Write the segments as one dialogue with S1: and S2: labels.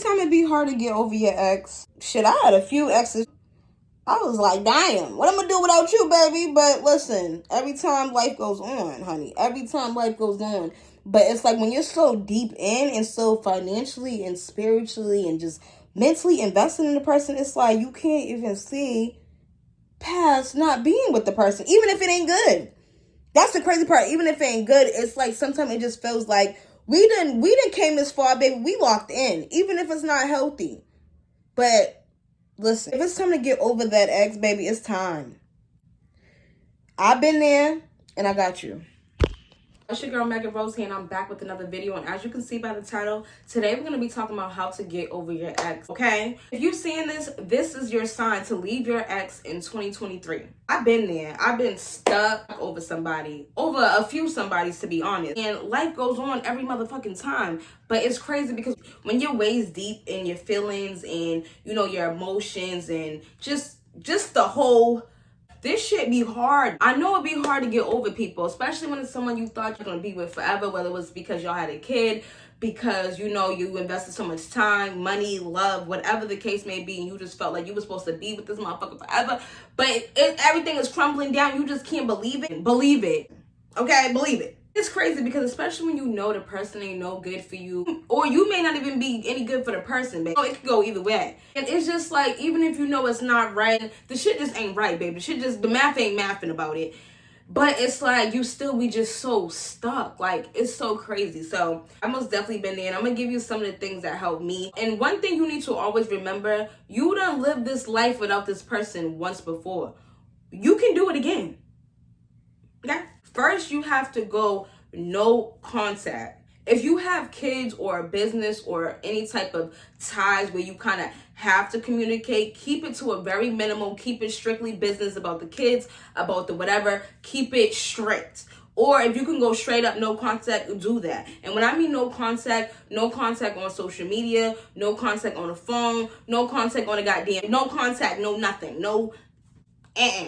S1: Sometimes it be hard to get over your ex. Shit, I had a few exes. I was like, damn, what I'm gonna do without you, baby? But listen, every time life goes on, honey. Every time life goes on. But it's like when you're so deep in and so financially and spiritually and just mentally invested in the person, it's like you can't even see past not being with the person, even if it ain't good. That's the crazy part. Even if it ain't good, it's like sometimes it just feels like we didn't came this far, baby. We locked in, even if it's not healthy. But listen, if it's time to get over that ex, baby, it's time. I've been there, and I got you. It's your girl, Meagyyn Rose here, and I'm back with another video. And as you can see by the title, today we're going to be talking about how to get over your ex, okay? If you're seeing this, this is your sign to leave your ex in 2023. I've been there. I've been stuck over somebody, over a few somebodies, to be honest. And life goes on every motherfucking time. But it's crazy because when you're waist deep in your feelings and, you know, your emotions and just the whole... This shit be hard. I know it be hard to get over people, especially when it's someone you thought you're going to be with forever, whether it was because y'all had a kid, because, you know, you invested so much time, money, love, whatever the case may be, and you just felt like you were supposed to be with this motherfucker forever. But everything is crumbling down. You just can't believe it. Believe it. Okay? Believe it. It's crazy because especially when you know the person ain't no good for you, or you may not even be any good for the person, baby. It could go either way. And it's just like, even if you know it's not right, the shit just ain't right, baby. The math ain't mathing about it. But it's like, you still be just so stuck. Like, it's so crazy. So, I most definitely been there. And I'm going to give you some of the things that helped me. And one thing you need to always remember, you done lived this life without this person once before. You can do it again. Okay? First, you have to go no contact. If you have kids or a business or any type of ties where you kind of have to communicate, keep it to a very minimal. Keep it strictly business about the kids, about the whatever. Keep it strict. Or if you can go straight up, no contact, do that. And when I mean no contact on social media, no contact on the phone, no contact on the goddamn, no contact, no nothing, no.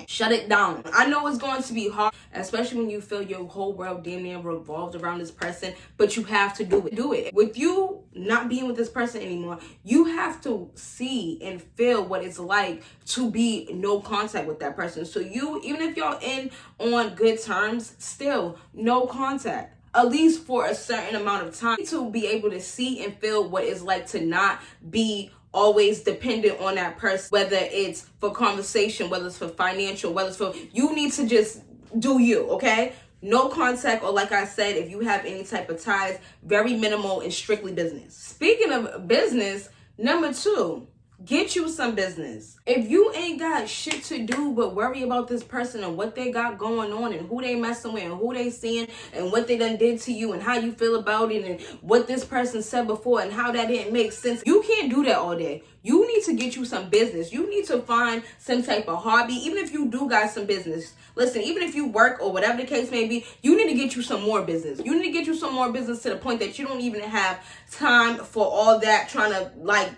S1: Shut it down. I know it's going to be hard, especially when you feel your whole world damn near revolved around this person, but you have to do it. Do it. With you not being with this person anymore, you have to see and feel what it's like to be no contact with that person. So you, even if y'all in on good terms, still no contact. At least for a certain amount of time, to be able to see and feel what it's like to not be always dependent on that person, whether it's for conversation, whether it's for financial, whether it's for, you need to just do you, okay? No contact, or like I said, if you have any type of ties, very minimal and strictly business. Speaking of business, number 2, get you some business. If you ain't got shit to do but worry about this person and what they got going on and who they messing with and who they seeing and what they done did to you and how you feel about it and what this person said before and how that didn't make sense, you can't do that all day. You need to get you some business. You need to find some type of hobby. Even if you do got some business, listen, even if you work or whatever the case may be, you need to get you some more business. You need to get you some more business to the point that you don't even have time for all that trying to, like,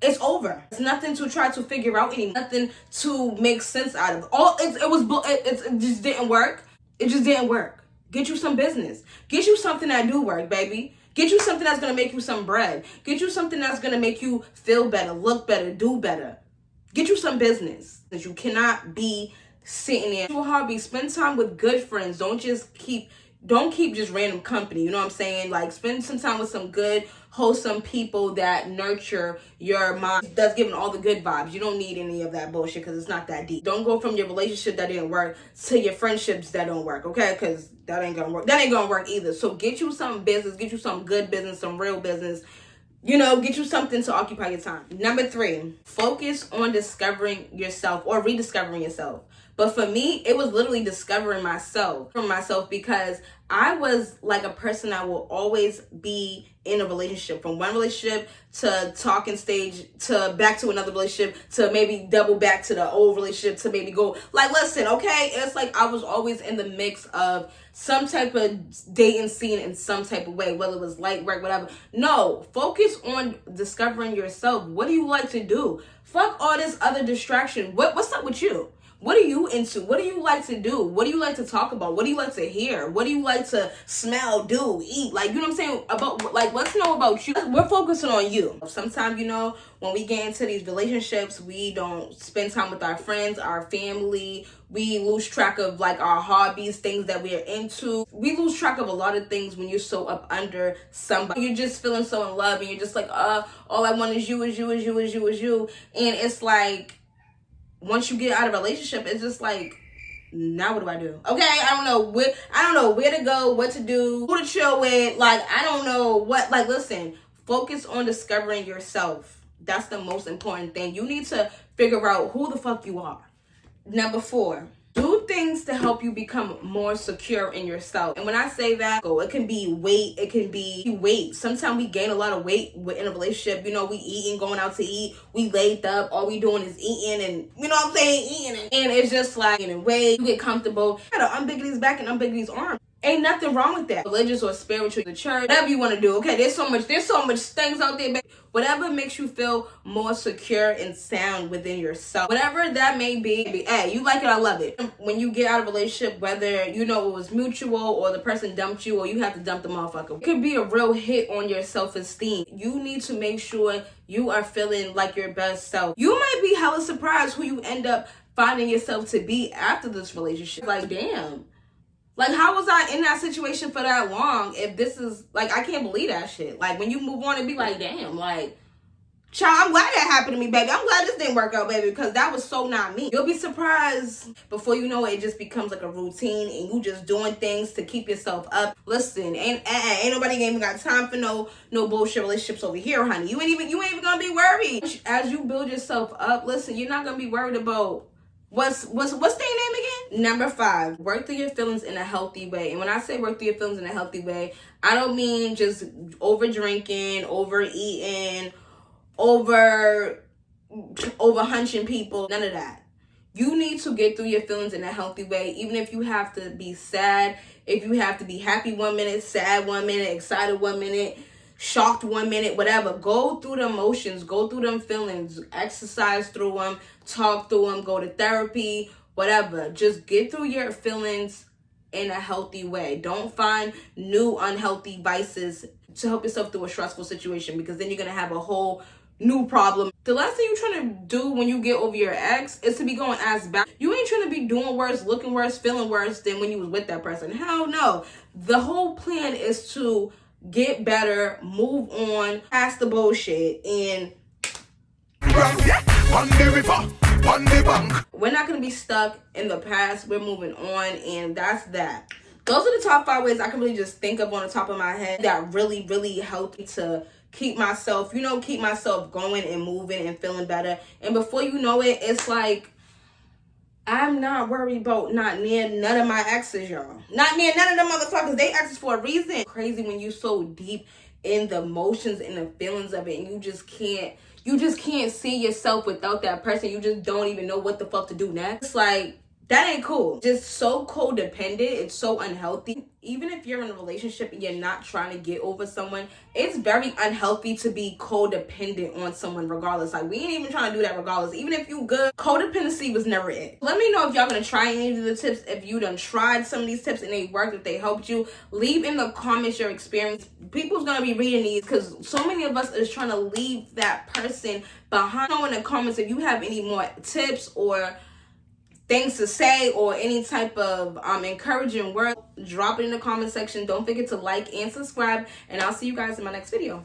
S1: it's over. It's nothing to try to figure out anymore. Nothing to make sense out of. It just didn't work. It just didn't work. Get you some business. Get you something that do work, baby. Get you something that's going to make you some bread. Get you something that's going to make you feel better, look better, do better. Get you some business. Because you cannot be sitting there. Do a hobby. Spend time with good friends. Don't keep just random company. You know what I'm saying? Like, spend some time with some good, wholesome people that nurture your mind. That's giving all the good vibes. You don't need any of that bullshit because it's not that deep. Don't go from your relationship that didn't work to your friendships that don't work, okay? Because that ain't gonna work. That ain't gonna work either. So get you some business. Get you some good business, some real business. You know, get you something to occupy your time. Number 3, focus on discovering yourself or rediscovering yourself. But for me, it was literally discovering myself because I was like a person that will always be in a relationship, from one relationship to talking stage to back to another relationship to maybe double back to the old relationship to maybe go, like, listen, okay? It's like I was always in the mix of some type of dating scene in some type of way, whether it was light work, whatever. No, focus on discovering yourself. What do you like to do? Fuck all this other distraction. What's up with you? What are you into? What do you like to do? What do you like to talk about? What do you like to hear? What do you like to smell, do, eat? Like, you know what I'm saying? About, like, let's know about you. We're focusing on you. Sometimes, you know, when we get into these relationships, we don't spend time with our friends, our family. We lose track of, like, our hobbies, things that we are into. We lose track of a lot of things when you're so up under somebody. You're just feeling so in love, and you're just like, all I want is you, is you, is you, is you, is you. And it's like, once you get out of a relationship, it's just like, now what do I do? Okay, I don't know where to go, what to do, who to chill with. Like, I don't know what. Like, listen, focus on discovering yourself. That's the most important thing. You need to figure out who the fuck you are. Number 4, do things to help you become more secure in yourself. And when I say that, it can be weight. It can be weight. Sometimes we gain a lot of weight in a relationship. You know, we eating, going out to eat. We laid up. All we doing is eating, and you know what I'm saying, eating. And it's just like, getting weight. You get comfortable. You gotta unbig these back and unbig these arms. Ain't nothing wrong with that. Religious or spiritual, the church, whatever you want to do. Okay, there's so much things out there. Whatever makes you feel more secure and sound within yourself. Whatever that may be. Hey, you like it, I love it. When you get out of a relationship, whether you know it was mutual or the person dumped you or you have to dump the motherfucker, it could be a real hit on your self-esteem. You need to make sure you are feeling like your best self. You might be hella surprised who you end up finding yourself to be after this relationship. Like, damn. Like, how was I in that situation for that long if this is, like, I can't believe that shit. Like, when you move on and be like, damn, like, child, I'm glad that happened to me, baby. I'm glad this didn't work out, baby, because that was so not me. You'll be surprised. Before you know it, it just becomes like a routine, and you just doing things to keep yourself up. Listen, ain't nobody even got time for no bullshit relationships over here, honey. You ain't even gonna be worried. As you build yourself up, listen, you're not gonna be worried about what's their name again? Number 5, work through your feelings in a healthy way. And when I say work through your feelings in a healthy way, I don't mean just over drinking, overeating, over hunching people. None of that. You need to get through your feelings in a healthy way. Even if you have to be sad, if you have to be happy 1 minute, sad 1 minute, excited 1 minute, shocked 1 minute, whatever. Go through the emotions, go through them feelings, exercise through them, talk through them, go to therapy, whatever. Just get through your feelings in a healthy way. Don't find new unhealthy vices to help yourself through a stressful situation, because then you're going to have a whole new problem. The last thing you're trying to do when you get over your ex is to be going ass back. You ain't trying to be doing worse, looking worse, feeling worse than when you was with that person. Hell no. The whole plan is to get better, move on, past the bullshit, and we're not going to be stuck in the past. We're moving on, and that's that. Those are the top 5 ways I can really just think of on the top of my head that really, really help me to keep myself going and moving and feeling better. And before you know it, it's like, I'm not worried about not near none of my exes, y'all. Not near none of them motherfuckers. They exes for a reason. Crazy when you so deep in the emotions and the feelings of it, and you just can't see yourself without that person. You just don't even know what the fuck to do next. It's like, that ain't cool. Just so codependent. It's so unhealthy. Even if you're in a relationship and you're not trying to get over someone, it's very unhealthy to be codependent on someone regardless. Like, we ain't even trying to do that regardless. Even if you good, codependency was never it. Let me know if y'all gonna try any of the tips. If you done tried some of these tips and they worked, if they helped you. Leave in the comments your experience. People's gonna be reading these because so many of us is trying to leave that person behind. Know in the comments if you have any more tips or things to say or any type of encouraging word. Drop it in the comment section. Don't forget to like and subscribe, and I'll see you guys in my next video.